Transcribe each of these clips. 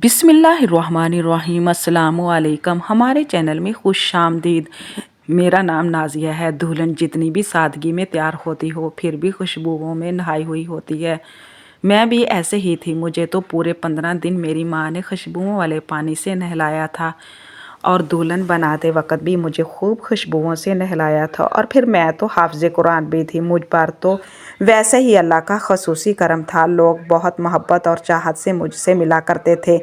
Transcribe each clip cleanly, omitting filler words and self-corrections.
बिस्मिल्लाहिर्रहमानिर्रहीम। अस्सलामुअलैकुम। हमारे चैनल में खुश आमदीद। मेरा नाम नाजिया है। दुल्हन जितनी भी सादगी में तैयार होती हो फिर भी खुशबुओं में नहाई हुई होती है। मैं भी ऐसे ही थी। मुझे तो पूरे 15 दिन मेरी माँ ने खुशबुओं वाले पानी से नहलाया था और दुल्हन बनाते वक्त भी मुझे खूब खुशबुओं से नहलाया था। और फिर मैं तो हाफ़िज़ कुरान भी थी। मुझ पर तो वैसे ही अल्लाह का खसूसी करम था। लोग बहुत मोहब्बत और चाहत से मुझसे मिला करते थे।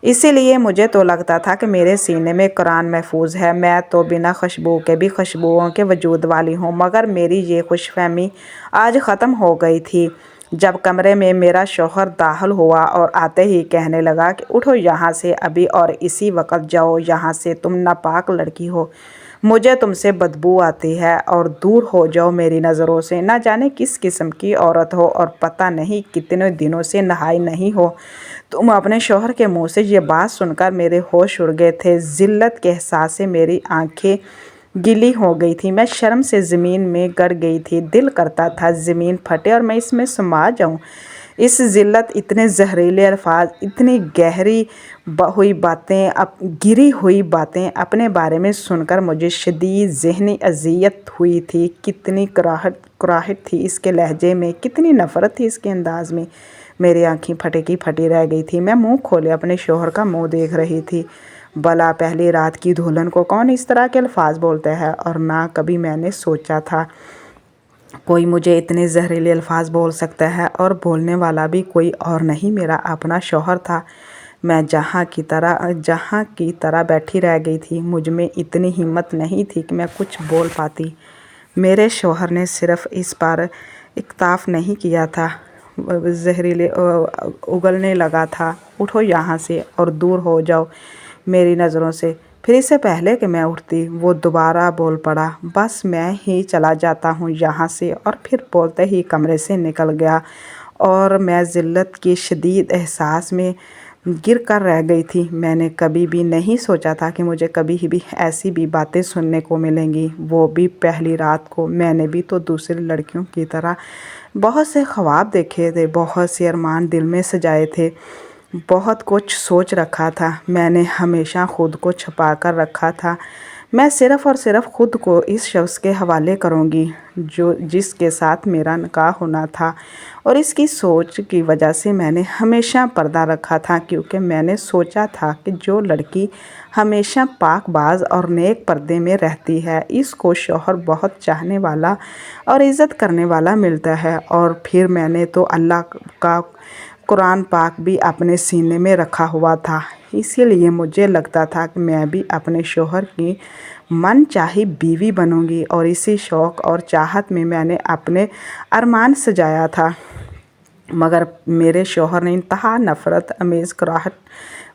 इसीलिए मुझे तो लगता था कि मेरे सीने में कुरान महफूज है। मैं तो बिना खुशबू के भी खुशबुओं के वजूद वाली हूँ। मगर मेरी ये खुशफहमी आज ख़त्म हो गई थी जब कमरे में मेरा शौहर दाखिल हुआ और आते ही कहने लगा कि उठो यहाँ से अभी और इसी वक्त जाओ यहाँ से, तुम नापाक लड़की हो, मुझे तुमसे बदबू आती है और दूर हो जाओ मेरी नज़रों से। ना जाने किस किस्म की औरत हो और पता नहीं कितने दिनों से नहाई नहीं हो तुम। अपने शौहर के मुंह से ये बात सुनकर मेरे होश उड़ गए थे। ज़िल्लत के एहसास से मेरी आंखें गीली हो गई थी। मैं शर्म से ज़मीन में गड़ गई थी। दिल करता था ज़मीन फटे और मैं इसमें समा जाऊं। इस ज़िल्लत, इतने जहरीले अल्फाज, इतनी गहरी हुई बातें, गिरी हुई बातें अपने बारे में सुनकर मुझे शदीद ज़हनी अज़ियत हुई थी। कितनी कराहत थी इसके लहजे में, कितनी नफ़रत थी इसके अंदाज़ में। मेरी आँखें फटे की फटी रह गई थी। मैं मुंह खोले अपने शौहर का मुंह देख रही थी। भला पहली रात की दुल्हन को कौन इस तरह के अल्फाज बोलते हैं। और ना कभी मैंने सोचा था कोई मुझे इतने जहरीले अल्फाज बोल सकता है। और बोलने वाला भी कोई और नहीं, मेरा अपना शौहर था। मैं जहाँ की तरह बैठी रह गई थी। मुझ में इतनी हिम्मत नहीं थी कि मैं कुछ बोल पाती। मेरे शौहर ने सिर्फ इस पर इक्तफ़ा नहीं किया था, जहरीले उगलने लगा था, उठो यहाँ से और दूर हो जाओ मेरी नज़रों से। फिर इससे पहले कि मैं उठती वो दोबारा बोल पड़ा, बस मैं ही चला जाता हूँ यहाँ से। और फिर बोलते ही कमरे से निकल गया और मैं ज़िल्लत की शदीद एहसास में गिर कर रह गई थी। मैंने कभी भी नहीं सोचा था कि मुझे कभी भी ऐसी भी बातें सुनने को मिलेंगी, वो भी पहली रात को। मैंने भी तो दूसरी लड़कियों की तरह बहुत से ख्वाब देखे थे, बहुत से अरमान दिल में सजाए थे, बहुत कुछ सोच रखा था। मैंने हमेशा खुद को छुपा कर रखा था। मैं सिर्फ़ और सिर्फ खुद को इस शख्स के हवाले करूँगी जिसके साथ मेरा निकाह होना था। और इसकी सोच की वजह से मैंने हमेशा पर्दा रखा था, क्योंकि मैंने सोचा था कि जो लड़की हमेशा पाकबाज और नेक पर्दे में रहती है, इसको शौहर बहुत चाहने वाला और इज़्ज़त करने वाला मिलता है। और फिर मैंने तो अल्लाह का कुरान पाक भी अपने सीने में रखा हुआ था। इसीलिए मुझे लगता था कि मैं भी अपने शौहर की मन चाही बीवी बनूंगी। और इसी शौक़ और चाहत में मैंने अपने अरमान सजाया था। मगर मेरे शौहर ने इंतहा नफ़रत अमेज़ कराहत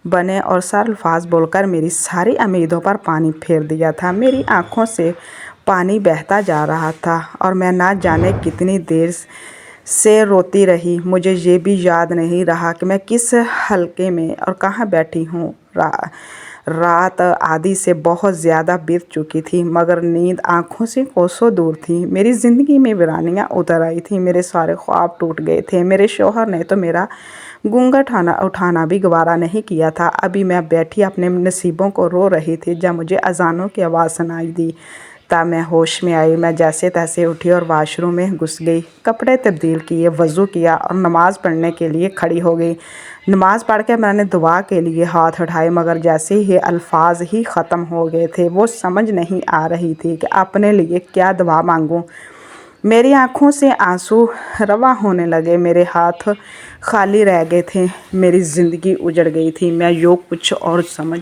बने और सर अल्फाज बोलकर मेरी सारी उम्मीदों पर पानी फेर दिया था। मेरी आँखों से पानी बहता जा रहा था और मैं ना जाने कितनी देर से रोती रही। मुझे ये भी याद नहीं रहा कि मैं किस हलके में और कहाँ बैठी हूँ। रात आधी से बहुत ज़्यादा बीत चुकी थी, मगर नींद आँखों से कोसों दूर थी। मेरी ज़िंदगी में वीरानियाँ उतर आई थी। मेरे सारे ख्वाब टूट गए थे। मेरे शौहर ने तो मेरा घूंघट उठाना भी गवारा नहीं किया था। अभी मैं बैठी अपने नसीबों को रो रही थी जब मुझे अजानों की आवाज़ सुनाई दी। तब मैं होश में आई। मैं जैसे तैसे उठी और वाशरूम में घुस गई, कपड़े तब्दील किए, वज़ू किया और नमाज़ पढ़ने के लिए खड़ी हो गई। नमाज़ पढ़ के मैंने दुआ के लिए हाथ उठाए, मगर जैसे ही अल्फाज ही ख़त्म हो गए थे, वो समझ नहीं आ रही थी कि अपने लिए क्या दुआ मांगूं। मेरी आँखों से आंसू रवा होने लगे, मेरे हाथ खाली रह गए थे, मेरी ज़िंदगी उजड़ गई थी। मैं यूँ कुछ और समझ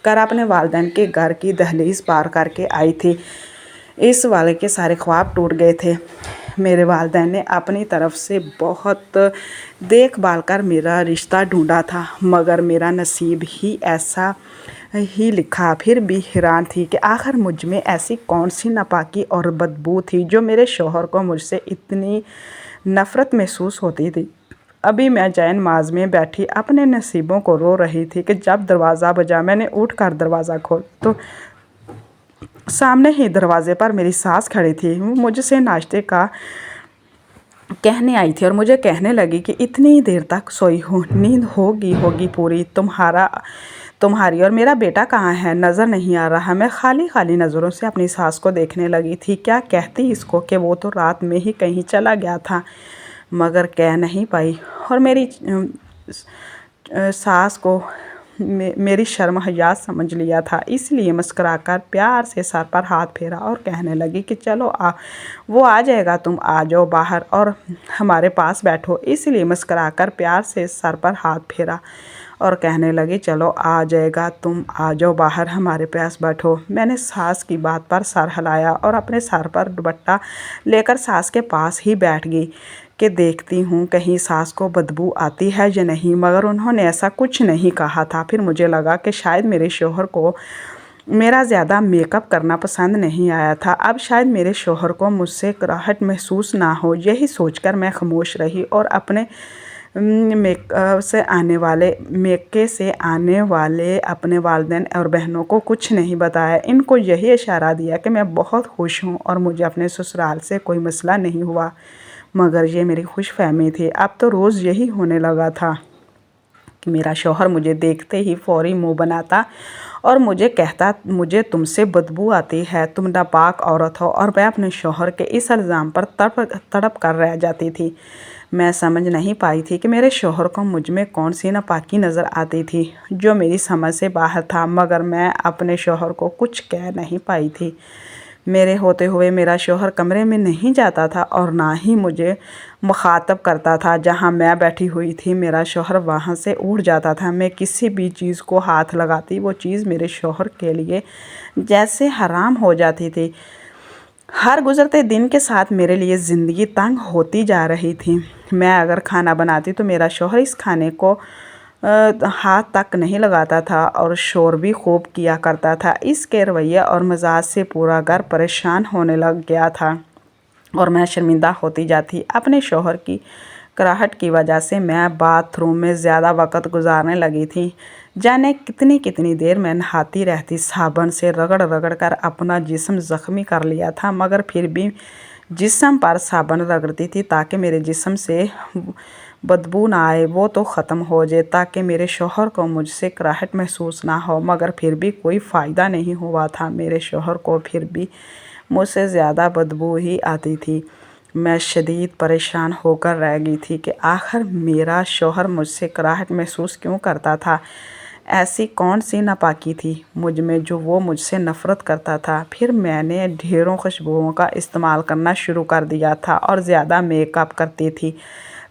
कर अपने वालिदैन के घर की दहलीज़ पार करके आई थी। इस वाले के सारे ख्वाब टूट गए थे। मेरे वालिदैन ने अपनी तरफ से बहुत देखभाल कर मेरा रिश्ता ढूंढा था, मगर मेरा नसीब ही ऐसा ही लिखा। फिर भी हैरान थी कि आखिर मुझ में ऐसी कौन सी नापाकी और बदबू थी जो मेरे शौहर को मुझसे इतनी नफ़रत महसूस होती थी। अभी मैं जाए नमाज में बैठी अपने नसीबों को रो रही थी कि जब दरवाज़ा बजा। मैंने उठकर दरवाज़ा खोल तो सामने ही दरवाज़े पर मेरी सास खड़ी थी। वो मुझसे नाश्ते का कहने आई थी और मुझे कहने लगी कि इतनी देर तक सोई हो, नींद होगी पूरी, तुम्हारी और मेरा बेटा कहाँ है, नज़र नहीं आ रहा। मैं खाली खाली नज़रों से अपनी सास को देखने लगी थी। क्या कहती इसको कि वो तो रात में ही कहीं चला गया था, मगर कह नहीं पाई। और मेरी सास को मेरी शर्म हया समझ लिया था, इसलिए मुस्कुराकर प्यार से सर पर हाथ फेरा और कहने लगी कि चलो वो आ जाएगा, तुम आ जाओ बाहर और हमारे पास बैठो। इसलिए मुस्कुराकर प्यार से सर पर हाथ फेरा और कहने लगी चलो आ जाएगा, तुम आ जाओ बाहर हमारे पास बैठो। मैंने सास की बात पर सर हिलाया और अपने सर पर दुपट्टा लेकर सास के पास ही बैठ गई कि देखती हूँ कहीं सास को बदबू आती है या नहीं, मगर उन्होंने ऐसा कुछ नहीं कहा था। फिर मुझे लगा कि शायद मेरे शौहर को मेरा ज़्यादा मेकअप करना पसंद नहीं आया था। अब शायद मेरे शौहर को मुझसे कराहट महसूस ना हो, यही सोचकर मैं खामोश रही और अपने मेके से आने वाले अपने वालिदैन और बहनों को कुछ नहीं बताया। इनको यही इशारा दिया कि मैं बहुत खुश हूँ और मुझे अपने ससुराल से कोई मसला नहीं हुआ, मगर ये मेरी खुशफहमी थी। अब तो रोज़ यही होने लगा था कि मेरा शौहर मुझे देखते ही फौरी मुंह बनाता और मुझे कहता मुझे तुमसे बदबू आती है, तुम नापाक औरत हो। और मैं अपने शौहर के इस इल्ज़ाम पर तड़प कर रह जाती थी। मैं समझ नहीं पाई थी कि मेरे शौहर को मुझ में कौन सी नापाकी नज़र आती थी जो मेरी समझ से बाहर था, मगर मैं अपने शौहर को कुछ कह नहीं पाई थी। मेरे होते हुए मेरा शौहर कमरे में नहीं जाता था और ना ही मुझे मुखातब करता था। जहाँ मैं बैठी हुई थी मेरा शौहर वहाँ से उठ जाता था। मैं किसी भी चीज़ को हाथ लगाती वो चीज़ मेरे शौहर के लिए जैसे हराम हो जाती थी। हर गुज़रते दिन के साथ मेरे लिए ज़िंदगी तंग होती जा रही थी। मैं अगर खाना बनाती तो मेरा शौहर इस खाने को हाथ तक नहीं लगाता था और शोर भी खूब किया करता था। इसके रवैये और मजाज से पूरा घर परेशान होने लग गया था और मैं शर्मिंदा होती जाती। अपने शौहर की कराहट की वजह से मैं बाथरूम में ज़्यादा वक़्त गुजारने लगी थी। जाने कितनी कितनी देर मैं नहाती रहती, साबुन से रगड़ रगड़ कर अपना जिस्म ज़ख्मी कर लिया था, मगर फिर भी जिस्म पर साबुन रगड़ती थी ताकि मेरे जिस्म से बदबू ना आए, वो तो ख़त्म हो जाए, ताकि मेरे शौहर को मुझसे कराहट महसूस ना हो। मगर फिर भी कोई फ़ायदा नहीं हुआ था। मेरे शौहर को फिर भी मुझसे ज़्यादा बदबू ही आती थी। मैं शदीद परेशान होकर रह गई थी कि आखिर मेरा शौहर मुझसे कराहट महसूस क्यों करता था। ऐसी कौन सी नापाकी थी मुझ में जो वो मुझसे नफ़रत करता था। फिर मैंने ढेरों खुशबुओं का इस्तेमाल करना शुरू कर दिया था और ज़्यादा मेकअप करती थी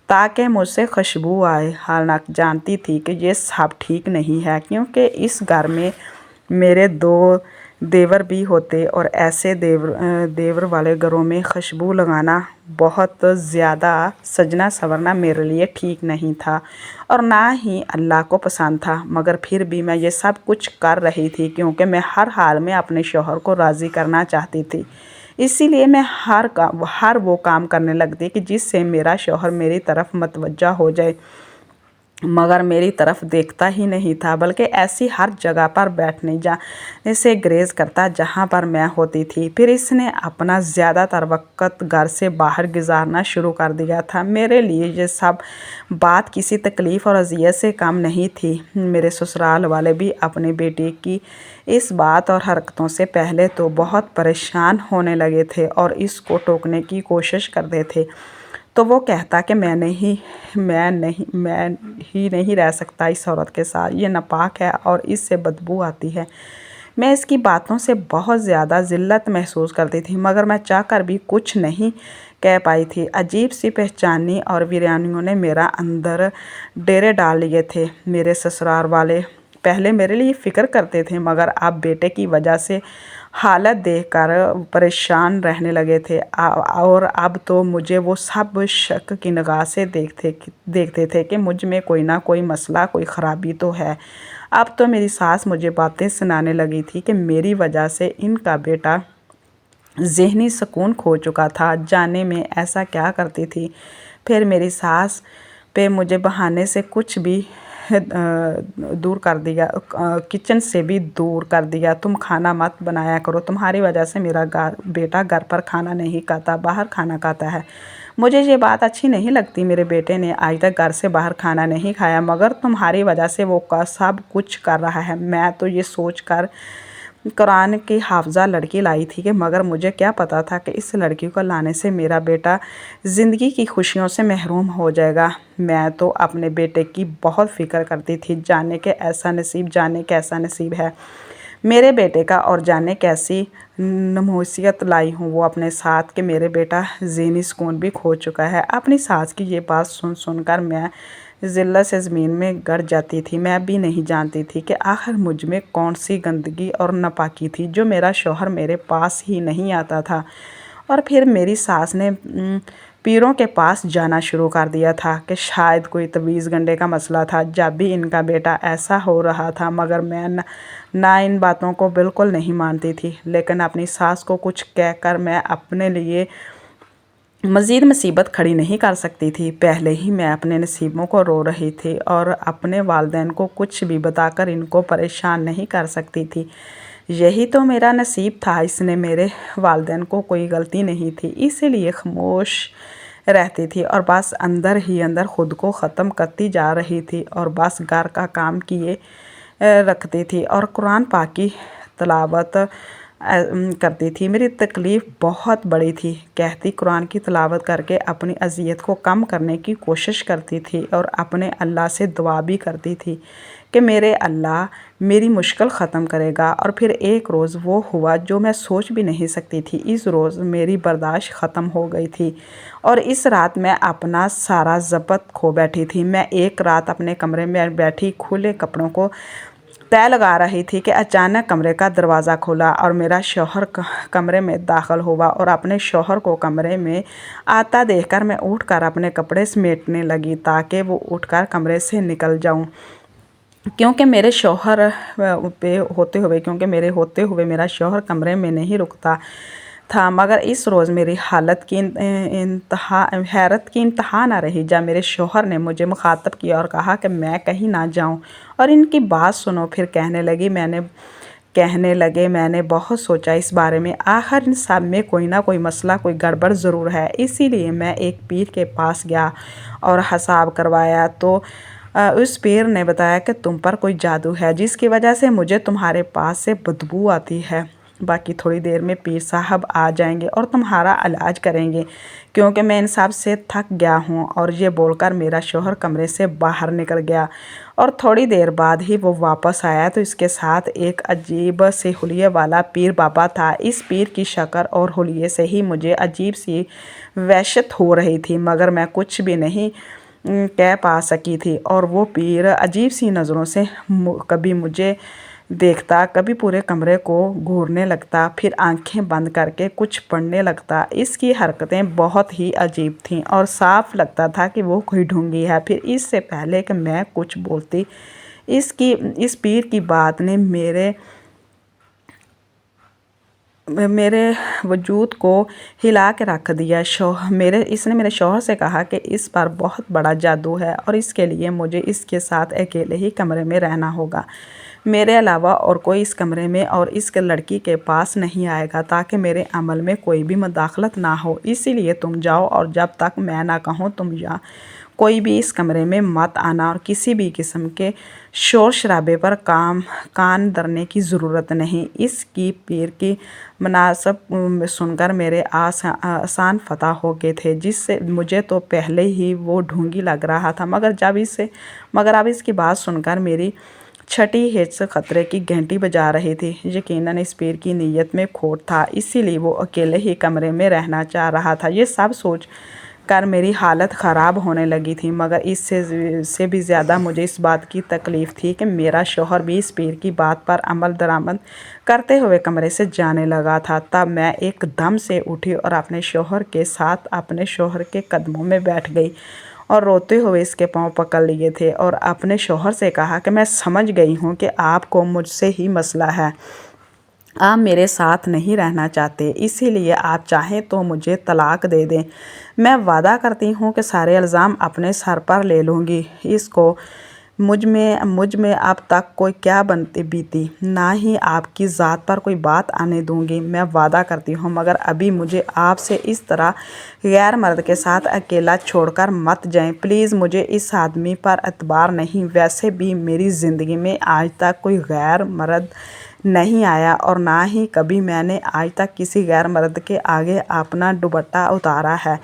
ताकि मुझसे खुशबू आए। हालांकि जानती थी कि ये सब ठीक नहीं है, क्योंकि इस घर में मेरे 2 देवर भी होते और ऐसे देवर वाले घरों में खुशबू लगाना बहुत ज़्यादा सजना संवरना मेरे लिए ठीक नहीं था और ना ही अल्लाह को पसंद था। मगर फिर भी मैं ये सब कुछ कर रही थी क्योंकि मैं हर हाल में अपने शौहर को राज़ी करना चाहती थी। इसीलिए मैं हर वो काम करने लगती कि जिससे मेरा शौहर मेरी तरफ मतवज्जा हो जाए, मगर मेरी तरफ देखता ही नहीं था, बल्कि ऐसी हर जगह पर बैठने जाने से ग्रेज करता जहाँ पर मैं होती थी। फिर इसने अपना ज़्यादातर वक्त घर से बाहर गुजारना शुरू कर दिया था। मेरे लिए ये सब बात किसी तकलीफ़ और अजियत से कम नहीं थी। मेरे ससुराल वाले भी अपने बेटे की इस बात और हरकतों से पहले तो बहुत परेशान होने लगे थे और इसको टोकने की कोशिश करते थे। तो वो कहता कि मैं ही नहीं रह सकता इस औरत के साथ, ये नापाक है और इससे बदबू आती है। मैं इसकी बातों से बहुत ज़्यादा ज़िल्लत महसूस करती थी, मगर मैं चाहकर भी कुछ नहीं कह पाई थी। अजीब सी बेचैनी और वीरानियों ने मेरा अंदर डेरे डाल लिए थे। मेरे ससुराल वाले पहले मेरे लिए फ़िक्र करते थे, मगर अब बेटे की वजह से हालत देखकर परेशान रहने लगे थे और अब तो मुझे वो सब शक की निगाह से देखते थे कि मुझ में कोई ना कोई मसला, कोई ख़राबी तो है। अब तो मेरी सास मुझे बातें सुनाने लगी थी कि मेरी वजह से इनका बेटा ज़हनी सुकून खो चुका था। जाने में ऐसा क्या करती थी। फिर मेरी सास पे मुझे बहाने से कुछ भी दूर कर दिया, किचन से भी दूर कर दिया। तुम खाना मत बनाया करो, तुम्हारी वजह से मेरा बेटा घर पर खाना नहीं खाता, बाहर खाना खाता है। मुझे ये बात अच्छी नहीं लगती। मेरे बेटे ने आज तक घर से बाहर खाना नहीं खाया, मगर तुम्हारी वजह से वो सब कुछ कर रहा है। मैं तो ये सोच कर कुरान की हाफिज़ा लड़की लाई थी, कि मगर मुझे क्या पता था कि इस लड़की को लाने से मेरा बेटा ज़िंदगी की खुशियों से महरूम हो जाएगा। मैं तो अपने बेटे की बहुत फ़िक्र करती थी, जाने के कैसा नसीब है मेरे बेटे का, और जाने कैसी नमूसियत लाई हूँ वो अपने साथ, कि मेरे बेटा ज़हनी सुकून भी खो चुका है। अपनी सास की ये बात सुन कर मैं ज़िल्लत से ज़मीन में गड़ जाती थी। मैं भी नहीं जानती थी कि आखिर मुझ में कौन सी गंदगी और नापाकी थी, जो मेरा शौहर मेरे पास ही नहीं आता था। और फिर मेरी सास ने पीरों के पास जाना शुरू कर दिया था, कि शायद कोई तवीज़ गंडे का मसला था। जब भी इनका बेटा ऐसा हो रहा था, मगर मैं ना इन बातों को बिल्कुल नहीं मानती थी, लेकिन अपनी सास को कुछ कहकर मैं अपने लिए मज़ीद मुसीबत खड़ी नहीं कर सकती थी। पहले ही मैं अपने नसीबों को रो रही थी, और अपने वालिदैन को कुछ भी बताकर इनको परेशान नहीं कर सकती थी। यही तो मेरा नसीब था। इसने मेरे वालिदैन को कोई गलती नहीं थी, इसीलिए खामोश रहती थी, और बस अंदर ही अंदर ख़ुद को ख़त्म करती जा रही थी, और बस घर का काम किए रखती थी और कुरान पाक की तिलावत करती थी। मेरी तकलीफ़ बहुत बड़ी थी। कहती कुरान की तिलावत करके अपनी अज़ियत को कम करने की कोशिश करती थी, और अपने अल्लाह से दुआ भी करती थी कि मेरे अल्लाह मेरी मुश्किल ख़त्म करेगा। और फिर एक रोज़ वो हुआ जो मैं सोच भी नहीं सकती थी। इस रोज़ मेरी बर्दाश्त ख़त्म हो गई थी, और इस रात मैं अपना सारा ज़ब्त खो बैठी थी। मैं एक रात अपने कमरे में बैठी खुले कपड़ों को तय लगा रही थी, कि अचानक कमरे का दरवाज़ा खुला, और मेरा शौहर कमरे में दाखिल हुआ। और अपने शौहर को कमरे में आता देखकर मैं उठकर अपने कपड़े समेटने लगी, ताकि वो उठकर कमरे से निकल जाऊं, क्योंकि मेरे होते हुए मेरा शौहर कमरे में नहीं रुकता था। मगर इस रोज़ मेरी हालत की हैरत की इंतहा ना रही, जब मेरे शौहर ने मुझे मुखातब किया और कहा कि मैं कहीं ना जाऊं, और इनकी बात सुनो। फिर कहने लगे मैंने बहुत सोचा इस बारे में। आखिर इन सब में कोई ना कोई मसला, कोई गड़बड़ ज़रूर है। इसीलिए मैं एक पीर के पास गया और हिसाब करवाया, तो उस पीर ने बताया कि तुम पर कोई जादू है, जिसकी वजह से मुझे तुम्हारे पास से बदबू आती है। बाकी थोड़ी देर में पीर साहब आ जाएंगे और तुम्हारा इलाज करेंगे, क्योंकि मैं इन सब से थक गया हूँ। और ये बोलकर मेरा शौहर कमरे से बाहर निकल गया, और थोड़ी देर बाद ही वो वापस आया, तो इसके साथ एक अजीब से हुलिये वाला पीर बाबा था। इस पीर की शक्ल और हुलिये से ही मुझे अजीब सी वहशत हो रही थी, मगर मैं कुछ भी नहीं कह पा सकी थी। और वो पीर अजीब सी नज़रों से कभी मुझे देखता, कभी पूरे कमरे को घूरने लगता, फिर आंखें बंद करके कुछ पढ़ने लगता। इसकी हरकतें बहुत ही अजीब थीं, और साफ लगता था कि वो कोई ढूंगी है। फिर इससे पहले कि मैं कुछ बोलती, इस पीर की बात ने मेरे वजूद को हिला के रख दिया। इसने मेरे शौहर से कहा कि इस पर बहुत बड़ा जादू है, और इसके लिए मुझे इसके साथ अकेले ही कमरे में रहना होगा। मेरे अलावा और कोई इस कमरे में और इस लड़की के पास नहीं आएगा, ताकि मेरे अमल में कोई भी मुदाखलत ना हो। इसीलिए तुम जाओ, और जब तक मैं ना कहूँ तुम या कोई भी इस कमरे में मत आना, और किसी भी किस्म के शोर शराबे पर कान धरने की ज़रूरत नहीं। इसकी पीर की मुनासब सुनकर मेरे आसान फतह हो गए थे, जिससे मुझे तो पहले ही वो ढूंगी लग रहा था। मगर अब इसकी बात सुनकर मेरी छठी हिस्स खतरे की घंटी बजा रही थी। यकीनन इस पीर की नीयत में खोट था, इसीलिए वो अकेले ही कमरे में रहना चाह रहा था। ये सब सोच कर मेरी हालत ख़राब होने लगी थी, मगर इससे भी ज़्यादा मुझे इस बात की तकलीफ़ थी कि मेरा शौहर भी इस पीर की बात पर अमल दरामद करते हुए कमरे से जाने लगा था। तब मैं एकदम से उठी और अपने शौहर के साथ अपने शौहर के कदमों में बैठ गई, और रोते हुए इसके पाँव पकड़ लिए थे, और अपने शौहर से कहा कि मैं समझ गई हूँ कि आपको मुझसे ही मसला है। आप मेरे साथ नहीं रहना चाहते, इसीलिए आप चाहें तो मुझे तलाक दे दें। मैं वादा करती हूँ कि सारे इल्ज़ाम अपने सर पर ले लूँगी। इसको مجھ میں اب تک کوئی کیا بنتی بیتی، نہ ہی آپ کی ذات پر کوئی بات آنے دوں گی۔ میں وعدہ کرتی ہوں، مگر ابھی مجھے آپ سے اس طرح غیر مرد کے ساتھ اکیلا چھوڑ کر مت جائیں پلیز۔ مجھے اس آدمی پر اعتبار نہیں، ویسے بھی میری زندگی میں آج تک کوئی غیر مرد نہیں آیا اور نہ ہی کبھی میں نے آج تک کسی غیر مرد کے آگے اپنا دوپٹہ اتارا ہے۔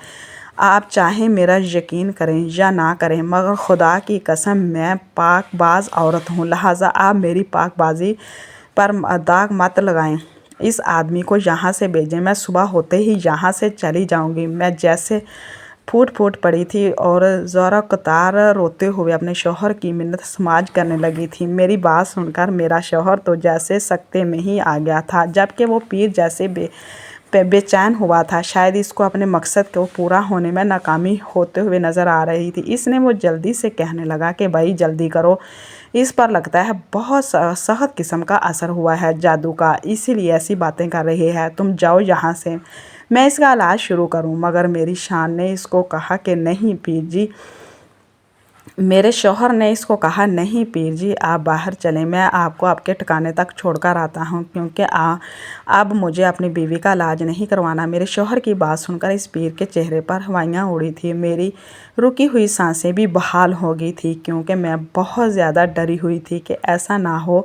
آپ چاہے میرا یقین کریں یا نہ کریں، مگر خدا کی قسم میں پاک باز عورت ہوں، لہٰذا آپ میری پاک بازی پر داغ مت لگائیں۔ اس آدمی کو یہاں سے بھیجیں، میں صبح ہوتے ہی یہاں سے چلی جاؤں گی۔ میں جیسے پھوٹ پڑی تھی اور زوروں قطار روتے ہوئے اپنے شوہر کی منت سماج کرنے لگی تھی۔ میری بات سن کر میرا شوہر تو جیسے سکتے میں ہی آ گیا تھا، جبکہ وہ پیر جیسے بے چین ہوا تھا، شاید اس کو اپنے مقصد کو پورا ہونے میں ناکامی ہوتے ہوئے نظر آ رہی تھی۔ اس نے وہ جلدی سے کہنے لگا کہ بھائی جلدی کرو، اس پر لگتا ہے بہت سخت قسم کا اثر ہوا ہے جادو کا، اسی لیے ایسی باتیں کر رہی ہے۔ تم جاؤ یہاں سے، میں اس کا علاج شروع کروں۔ مگر میری شان نے اس کو کہا کہ نہیں پیر جی، میرے شوہر نے اس کو کہا نہیں پیر جی، آپ باہر چلیں، میں آپ کو آپ کے ٹھکانے تک چھوڑ کر آتا ہوں، کیونکہ اب مجھے اپنی بیوی کا علاج نہیں کروانا۔ میرے شوہر کی بات سن کر اس پیر کے چہرے پر ہوائیاں اڑی تھیں، میری رکی ہوئی سانسیں بھی بحال ہو گئی تھیں، کیونکہ میں بہت زیادہ ڈری ہوئی تھی کہ ایسا نہ ہو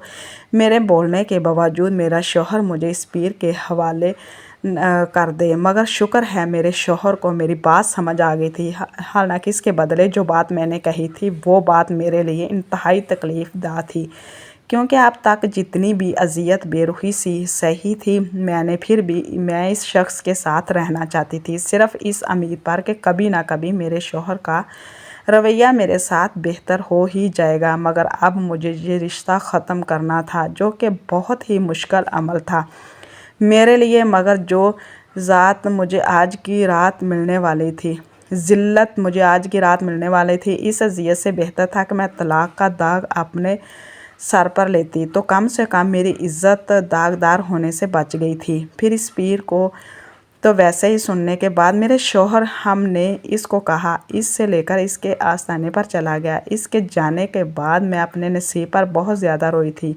میرے بولنے کے باوجود میرا شوہر مجھے اس پیر کے حوالے کر دے۔ مگر شکر ہے میرے شوہر کو میری بات سمجھ آ گئی تھی، حالانکہ اس کے بدلے جو بات میں نے کہی تھی وہ بات میرے لیے انتہائی تکلیف دہ تھی، کیونکہ اب تک جتنی بھی اذیت بے رخی سہی تھی میں اس شخص کے ساتھ رہنا چاہتی تھی، صرف اس امید پر کہ کبھی نہ کبھی میرے شوہر کا رویہ میرے ساتھ بہتر ہو ہی جائے گا۔ مگر اب مجھے یہ رشتہ ختم کرنا تھا، جو کہ بہت ہی مشکل عمل تھا میرے لیے، مگر جو ذلت مجھے آج کی رات ملنے والی تھی، اس اذیت سے بہتر تھا کہ میں طلاق کا داغ اپنے سر پر لیتی، تو کم سے کم میری عزت داغدار ہونے سے بچ گئی تھی۔ پھر اس پیر کو تو ویسے ہی سننے کے بعد میرے شوہر ہم نے اس کو کہا، اس سے لے کر اس کے آستانے پر چلا گیا۔ اس کے جانے کے بعد میں اپنے نصیب پر بہت زیادہ روئی تھی،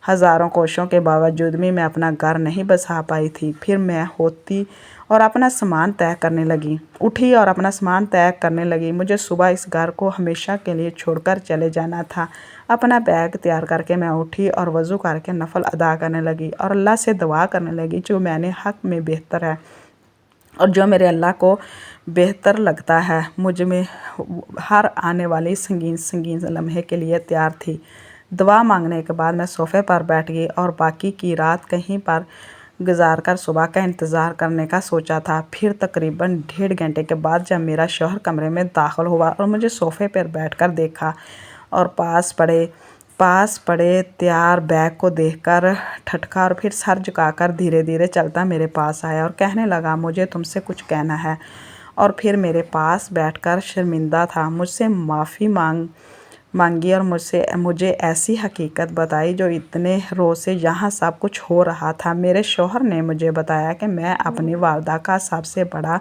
ہزاروں کوششوں کے باوجود بھی میں اپنا گھر نہیں بسا پائی تھی۔ پھر میں اٹھی اور اپنا سامان طے کرنے لگی، مجھے صبح اس گھر کو ہمیشہ کے لیے چھوڑ کر چلے جانا تھا۔ اپنا بیگ تیار کر کے میں اٹھی اور وضو کر کے نفل ادا کرنے لگی اور اللہ سے دعا کرنے لگی جو میں نے حق میں بہتر ہے اور جو میرے اللہ کو بہتر لگتا ہے۔ مجھ میں ہر آنے والی سنگین لمحے کے لیے تیار تھی۔ دعا مانگنے کے بعد میں صوفے پر بیٹھ گئی اور باقی کی رات کہیں پر گزار کر صبح کا انتظار کرنے کا سوچا تھا۔ پھر تقریباً 1.5 گھنٹے کے بعد جب میرا شوہر کمرے میں داخل ہوا اور مجھے صوفے پر بیٹھ کر دیکھا اور پاس پڑے تیار بیگ کو دیکھ کر ٹھٹکا اور پھر سر جھکا کر دھیرے دھیرے چلتا میرے پاس آیا اور کہنے لگا مجھے تم سے کچھ کہنا ہے، اور پھر میرے پاس بیٹھ کر شرمندہ تھا مجھ سے معافی مانگی اور مجھے ایسی حقیقت بتائی جو اتنے روز سے یہاں سب کچھ ہو رہا تھا۔ میرے شوہر نے مجھے بتایا کہ میں اپنی والدہ کا سب سے بڑا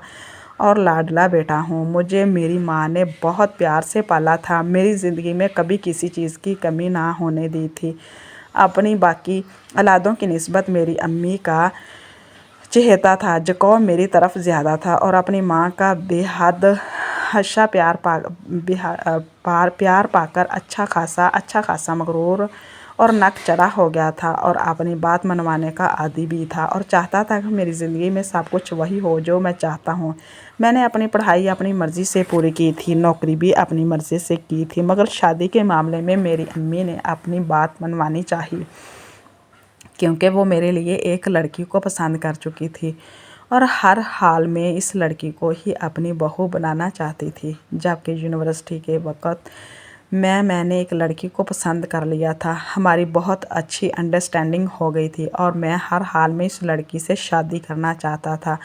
اور لاڈلا بیٹا ہوں، مجھے میری ماں نے بہت پیار سے پالا تھا، میری زندگی میں کبھی کسی چیز کی کمی نہ ہونے دی تھی۔ اپنی باقی اولادوں کی نسبت میری امی کا چہیتا تھا، جھکاؤ میری طرف زیادہ تھا اور اپنی ماں کا بے حد حادثہ پیار پا کر اچھا خاصا مغرور اور نک چڑھا ہو گیا تھا اور اپنی بات منوانے کا عادی بھی تھا اور چاہتا تھا کہ میری زندگی میں سب کچھ وہی ہو جو میں چاہتا ہوں۔ میں نے اپنی پڑھائی اپنی مرضی سے پوری کی تھی، نوکری بھی اپنی مرضی سے کی تھی، مگر شادی کے معاملے میں میری امی نے اپنی بات منوانی چاہی، کیونکہ وہ میرے لیے ایک لڑکی کو پسند کر چکی تھی اور ہر حال میں اس لڑکی کو ہی اپنی بہو بنانا چاہتی تھی۔ جبکہ یونیورسٹی کے وقت میں نے ایک لڑکی کو پسند کر لیا تھا، ہماری بہت اچھی انڈرسٹینڈنگ ہو گئی تھی اور میں ہر حال میں اس لڑکی سے شادی کرنا چاہتا تھا۔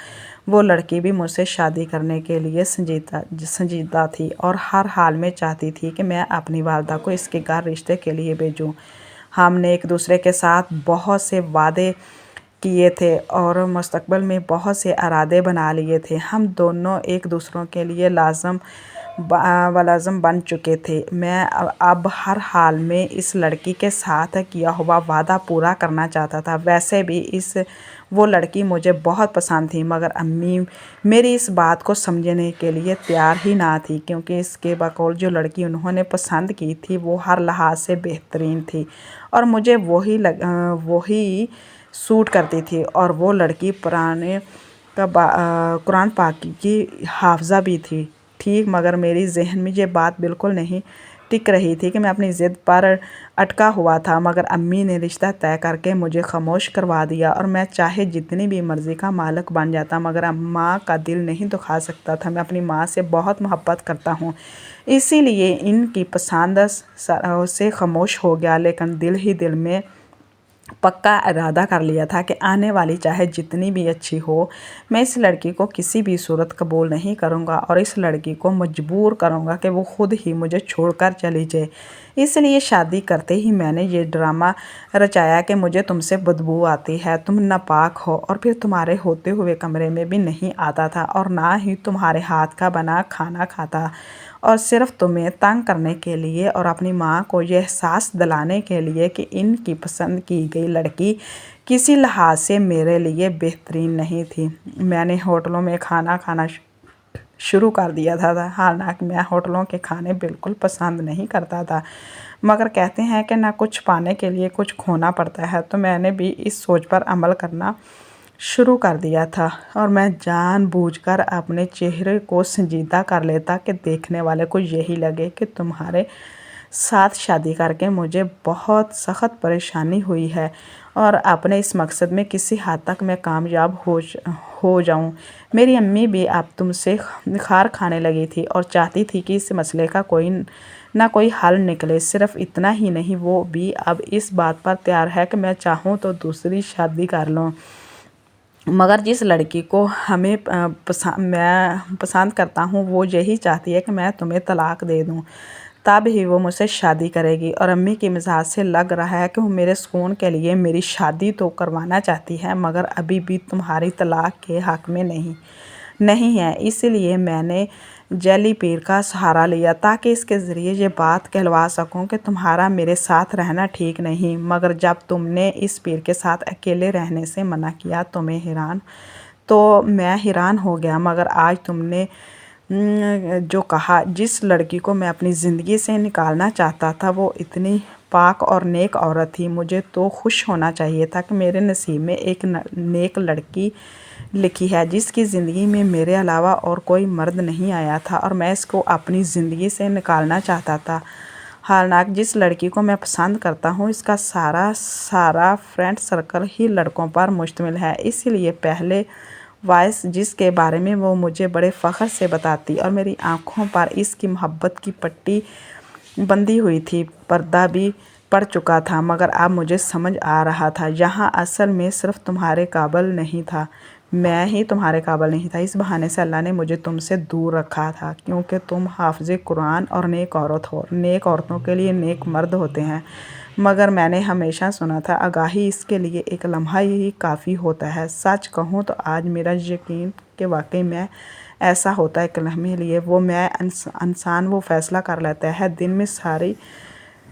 وہ لڑکی بھی مجھ سے شادی کرنے کے لیے سنجیدہ تھی اور ہر حال میں چاہتی تھی کہ میں اپنی والدہ کو اس کے گھر رشتے کے لیے بھیجوں۔ ہم نے ایک دوسرے کے ساتھ بہت سے وعدے کیے تھے اور مستقبل میں بہت سے ارادے بنا لیے تھے۔ ہم دونوں ایک دوسرے کے لیے لازم ملازم بن چکے تھے۔ میں اب ہر حال میں اس لڑکی کے ساتھ کیا ہوا وعدہ پورا کرنا چاہتا تھا۔ ویسے بھی وہ لڑکی مجھے بہت پسند تھی، مگر امی میری اس بات کو سمجھنے کے لیے تیار ہی نہ تھی، کیونکہ اس کے بقول جو لڑکی انہوں نے پسند کی تھی وہ ہر لحاظ سے بہترین تھی اور مجھے وہی سوٹ کرتی تھی، اور وہ لڑکی قرآن پاک کی حافظہ بھی تھی۔ ٹھیک، مگر میری ذہن میں یہ بات بالکل نہیں ٹک رہی تھی کہ میں اپنی ضد پر اٹکا ہوا تھا، مگر امی نے رشتہ طے کر کے مجھے خاموش کروا دیا، اور میں چاہے جتنی بھی مرضی کا مالک بن جاتا مگر ماں کا دل نہیں دکھا سکتا تھا۔ میں اپنی ماں سے بہت محبت کرتا ہوں، اسی لیے ان کی پسند سے خاموش ہو گیا، لیکن دل ہی دل میں پکا ارادہ کر لیا تھا کہ آنے والی چاہے جتنی بھی اچھی ہو، میں اس لڑکی کو کسی بھی صورت قبول نہیں کروں گا، اور اس لڑکی کو مجبور کروں گا کہ وہ خود ہی مجھے چھوڑ کر چلی جائے۔ اس لیے شادی کرتے ہی میں نے یہ ڈرامہ رچایا کہ مجھے تم سے بدبو آتی ہے، تم ناپاک ہو، اور پھر تمہارے ہوتے ہوئے کمرے میں بھی نہیں آتا تھا، اور نہ ہی تمہارے ہاتھ کا بنا کھانا کھاتا، اور صرف تمہیں تنگ کرنے کے لیے اور اپنی ماں کو یہ احساس دلانے کے لیے کہ ان کی پسند کی گئی لڑکی کسی لحاظ سے میرے لیے بہترین نہیں تھی۔ میں نے ہوٹلوں میں کھانا کھانا شروع کر دیا تھا، حالانکہ میں ہوٹلوں کے کھانے بالکل پسند نہیں کرتا تھا، مگر کہتے ہیں کہ نہ کچھ پانے کے لیے کچھ کھونا پڑتا ہے، تو میں نے بھی اس سوچ پر عمل کرنا شروع کر دیا تھا، اور میں جان بوجھ کر اپنے چہرے کو سنجیدہ کر لیتا کہ دیکھنے والے کو یہی لگے کہ تمہارے ساتھ شادی کر کے مجھے بہت سخت پریشانی ہوئی ہے، اور اپنے اس مقصد میں کسی حد تک میں کامیاب ہو جاؤں۔ میری امی بھی اب تم سے خار کھانے لگی تھی اور چاہتی تھی کہ اس مسئلے کا کوئی حل نکلے۔ صرف اتنا ہی نہیں، وہ بھی اب اس بات پر تیار ہے کہ میں چاہوں تو دوسری شادی کر لوں، مگر جس لڑکی کو میں پسند کرتا ہوں وہ یہی چاہتی ہے کہ میں تمہیں طلاق دے دوں، تب ہی وہ مجھ سے شادی کرے گی، اور امی کی مزاج سے لگ رہا ہے کہ وہ میرے سکون کے لیے میری شادی تو کروانا چاہتی ہے، مگر ابھی بھی تمہاری طلاق کے حق میں نہیں ہے۔ اس لیے میں نے جعلی پیر کا سہارا لیا تاکہ اس کے ذریعے یہ بات کہلوا سکوں کہ تمہارا میرے ساتھ رہنا ٹھیک نہیں، مگر جب تم نے اس پیر کے ساتھ اکیلے رہنے سے منع کیا تو میں حیران ہو گیا، مگر آج تم نے جو کہا، جس لڑکی کو میں اپنی زندگی سے نکالنا چاہتا تھا وہ اتنی پاک اور نیک عورت تھی، مجھے تو خوش ہونا چاہیے تھا کہ میرے نصیب میں ایک نیک لڑکی لکھی ہے جس کی زندگی میں میرے علاوہ اور کوئی مرد نہیں آیا تھا، اور میں اس کو اپنی زندگی سے نکالنا چاہتا تھا۔ حالانکہ جس لڑکی کو میں پسند کرتا ہوں اس کا سارا فرینڈ سرکل ہی لڑکوں پر مشتمل ہے، اسی لیے پہلے وائس جس کے بارے میں وہ مجھے بڑے فخر سے بتاتی، اور میری آنکھوں پر اس کی محبت کی پٹی بندھی ہوئی تھی، پردہ بھی پڑ چکا تھا، مگر اب مجھے سمجھ آ رہا تھا یہاں اصل میں صرف تمہارے قابل نہیں تھا، میں ہی تمہارے قابل نہیں تھا۔ اس بہانے سے اللہ نے مجھے تم سے دور رکھا تھا، کیونکہ تم حافظ قرآن اور نیک عورت ہو۔ نیک عورتوں کے لیے نیک مرد ہوتے ہیں، مگر میں نے ہمیشہ سنا تھا آگاہی اس کے لیے ایک لمحہ ہی کافی ہوتا ہے۔ سچ کہوں تو آج میرا یقین کہ واقعی میں ایسا ہوتا ہے، ایک لمحے لیے انسان وہ فیصلہ کر لیتا ہے، دن میں ساری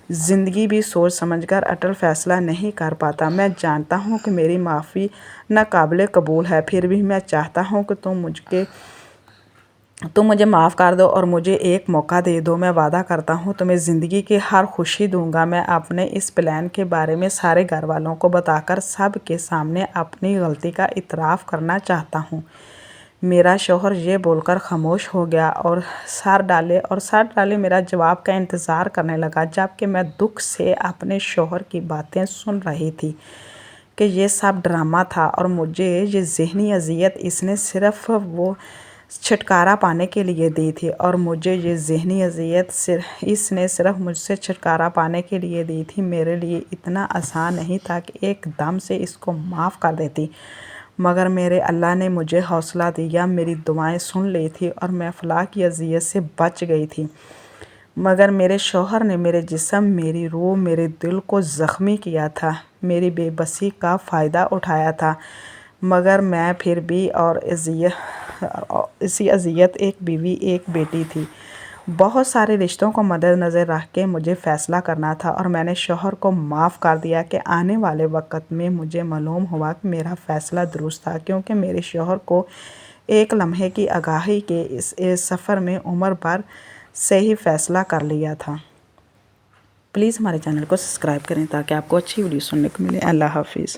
زندگی بھی سوچ سمجھ کر اٹل فیصلہ نہیں کر پاتا۔ میں جانتا ہوں کہ میری معافی ناقابل قبول ہے، پھر بھی میں چاہتا ہوں کہ تم مجھے معاف کر دو اور مجھے ایک موقع دے دو۔ میں وعدہ کرتا ہوں تمہیں زندگی کی ہر خوشی دوں گا۔ میں اپنے اس پلان کے بارے میں سارے گھر والوں کو بتا کر سب کے سامنے اپنی غلطی کا اعتراف کرنا چاہتا ہوں۔ میرا شوہر یہ بول کر خاموش ہو گیا اور سر ڈالے میرا جواب کا انتظار کرنے لگا، جبکہ میں دکھ سے اپنے شوہر کی باتیں سن رہی تھی کہ یہ سب ڈرامہ تھا، اور مجھے یہ ذہنی اذیت اس نے صرف چھٹکارا پانے کے لیے دی تھی، اور مجھے یہ ذہنی اذیت اس نے صرف مجھ سے چھٹکارا پانے کے لیے دی تھی۔ میرے لیے اتنا آسان نہیں تھا کہ ایک دم سے اس کو معاف کر دیتی، مگر میرے اللہ نے مجھے حوصلہ دیا، میری دعائیں سن لی تھی، اور میں فلاح کی اذیت سے بچ گئی تھی، مگر میرے شوہر نے میرے جسم، میری روح، میرے دل کو زخمی کیا تھا، میری بے بسی کا فائدہ اٹھایا تھا، مگر میں پھر بھی اور اسی اذیت ایک بیوی، ایک بیٹی تھی، بہت سارے رشتوں کو مد نظر رکھ کے مجھے فیصلہ کرنا تھا اور میں نے شوہر کو معاف کر دیا کہ آنے والے وقت میں مجھے معلوم ہوا کہ میرا فیصلہ درست تھا، کیونکہ میرے شوہر کو ایک لمحے کی آگاہی کے اس سفر میں عمر بھر سے ہی فیصلہ کر لیا تھا۔ پلیز ہمارے چینل کو سبسکرائب کریں تاکہ آپ کو اچھی ویڈیو سننے کو ملے۔ اللہ حافظ۔